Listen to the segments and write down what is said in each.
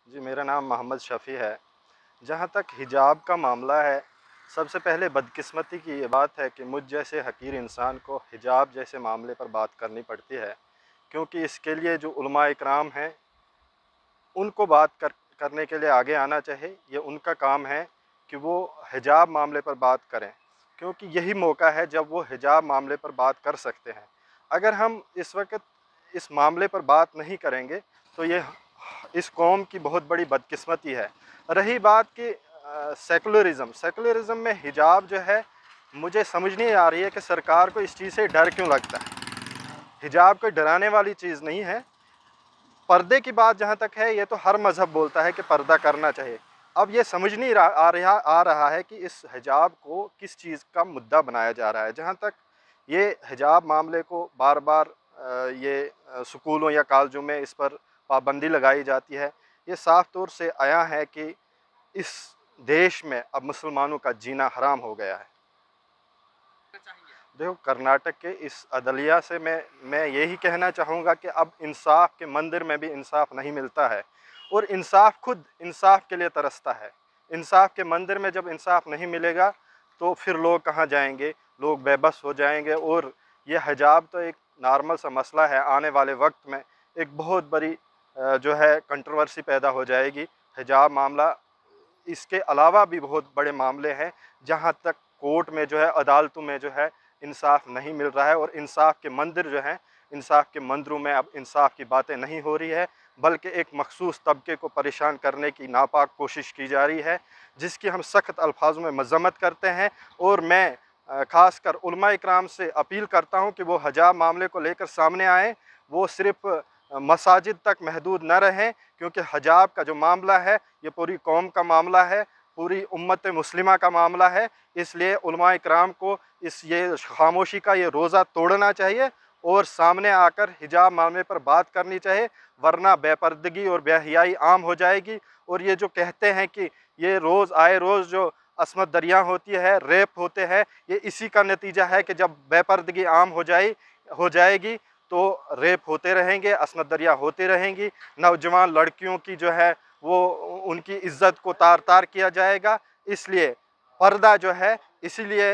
जी, मेरा नाम मोहम्मद शफ़ी है। जहाँ तक हिजाब का मामला है, सबसे पहले बदकिस्मती की ये बात है कि मुझ जैसे हक़ीर इंसान को हिजाब जैसे मामले पर बात करनी पड़ती है, क्योंकि इसके लिए जो उलमा इकराम हैं, उनको करने के लिए आगे आना चाहिए। ये उनका काम है कि वो हिजाब मामले पर बात करें, क्योंकि यही मौका है जब वो हिजाब मामले पर बात कर सकते हैं। अगर हम इस वक़्त इस मामले पर बात नहीं करेंगे, तो ये इस कौम की बहुत बड़ी बदकिस्मती है। रही बात कि सेकुलरिज़म में हिजाब जो है, मुझे समझ नहीं आ रही है कि सरकार को इस चीज़ से डर क्यों लगता है। हिजाब कोई डराने वाली चीज़ नहीं है। पर्दे की बात जहाँ तक है, ये तो हर मज़हब बोलता है कि पर्दा करना चाहिए। अब ये समझ नहीं आ रहा है कि इस हिजाब को किस चीज़ का मुद्दा बनाया जा रहा है। जहाँ तक ये हिजाब मामले को बार-बार स्कूलों या कॉलेजों में इस पर पाबंदी लगाई जाती है, ये साफ़ तौर से आया है कि इस देश में अब मुसलमानों का जीना हराम हो गया है। देखो, कर्नाटक के इस अदलिया से मैं यही कहना चाहूँगा कि अब इंसाफ़ के मंदिर में भी इंसाफ़ नहीं मिलता है, और इंसाफ़ खुद इंसाफ़ के लिए तरसता है। इंसाफ़ के मंदिर में जब इंसाफ़ नहीं मिलेगा, तो फिर लोग कहाँ जाएँगे? लोग बेबस हो जाएँगे, और ये हिजाब तो एक नॉर्मल सा मसला है। आने वाले वक़्त में एक बहुत बड़ी जो है कंट्रोवर्सी पैदा हो जाएगी। हिजाब मामला, इसके अलावा भी बहुत बड़े मामले हैं, जहाँ तक कोर्ट में जो है, अदालतों में जो है, इंसाफ़ नहीं मिल रहा है, और इंसाफ़ के मंदिर जो हैं, इंसाफ़ के मंदिरों में अब इंसाफ़ की बातें नहीं हो रही है, बल्कि एक मखसूस तबके को परेशान करने की नापाक कोशिश की जा रही है, जिसकी हम सख्त अल्फाजों में मज़म्मत करते हैं। और मैं ख़ासकर उलमा इकराम से अपील करता हूँ कि वो हिजाब मामले को लेकर सामने आएँ। वो सिर्फ़ मसाजिद तक महदूद न रहें, क्योंकि हिजाब का जो मामला है, ये पूरी कौम का मामला है, पूरी उम्मत मुस्लिमा का मामला है। इसलिए उलमा इकराम को इस ये खामोशी का ये रोज़ा तोड़ना चाहिए, और सामने आकर हिजाब मामले पर बात करनी चाहिए, वरना बेपर्दगी और बेहयाई आम हो जाएगी। और ये जो कहते हैं कि ये रोज़ आए रोज़ जो असमत दरिया होती है, रेप होते हैं, ये इसी का नतीजा है कि जब बेपर्दगी आम हो जाएगी, तो रेप होते रहेंगे, असमत दरिया होती रहेंगी। नौजवान लड़कियों की जो है, वो उनकी इज़्ज़त को तार-तार किया जाएगा। इसलिए पर्दा जो है, इसीलिए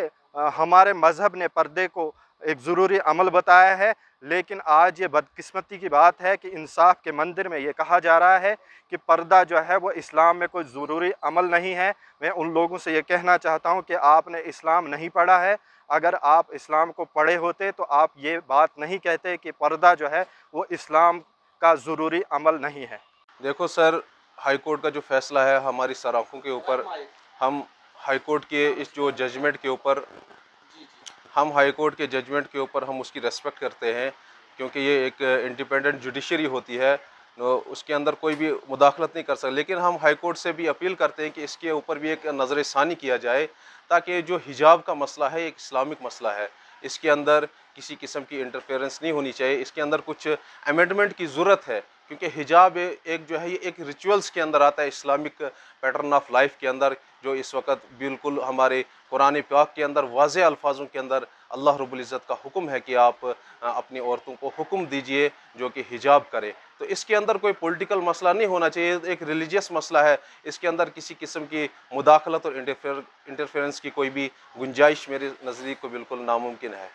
हमारे मज़हब ने पर्दे को एक ज़रूरी अमल बताया है। लेकिन आज ये बदकिस्मती की बात है कि इंसाफ़ के मंदिर में ये कहा जा रहा है कि पर्दा जो है वो इस्लाम में कोई ज़रूरी अमल नहीं है। मैं उन लोगों से ये कहना चाहता हूँ कि आपने इस्लाम नहीं पढ़ा है। अगर आप इस्लाम को पढ़े होते, तो आप ये बात नहीं कहते कि पर्दा जो है वो इस्लाम का ज़रूरी अमल नहीं है। देखो सर, हाई कोर्ट का जो फैसला है हमारी सर आँखों के ऊपर, हम हाई कोर्ट के इस जो जजमेंट के ऊपर हम हाई कोर्ट के जजमेंट के ऊपर हम उसकी रेस्पेक्ट करते हैं, क्योंकि ये एक इंडिपेंडेंट जुडिशरी होती है, तो उसके अंदर कोई भी मुदाखलत नहीं कर सकता। लेकिन हम हाई कोर्ट से भी अपील करते हैं कि इसके ऊपर भी एक नज़र षानी किया जाए, ताकि जो हिजाब का मसला है एक इस्लामिक मसला है, इसके अंदर किसी किस्म की इंटरफेरेंस नहीं होनी चाहिए। इसके अंदर कुछ अमेंडमेंट की ज़रूरत है, क्योंकि हिजाब एक जो है ये एक रिचुअल्स के अंदर आता है, इस्लामिक पैटर्न ऑफ लाइफ के अंदर, जो इस वक्त बिल्कुल हमारे कुरान पाक के अंदर वाज़े अल्फाजों के अंदर अल्लाह रब्बुल इज़्ज़त का हुक्म है कि आप अपनी औरतों को हुक्म दीजिए जो कि हिजाब करे। तो इसके अंदर कोई पॉलिटिकल मसला नहीं होना चाहिए, एक रिलीजियस मसला है। इसके अंदर किसी किस्म की मुदाखलत और इंटरफेरेंस की कोई भी गुंजाइश मेरे नज़दीक को बिल्कुल नामुमकिन है।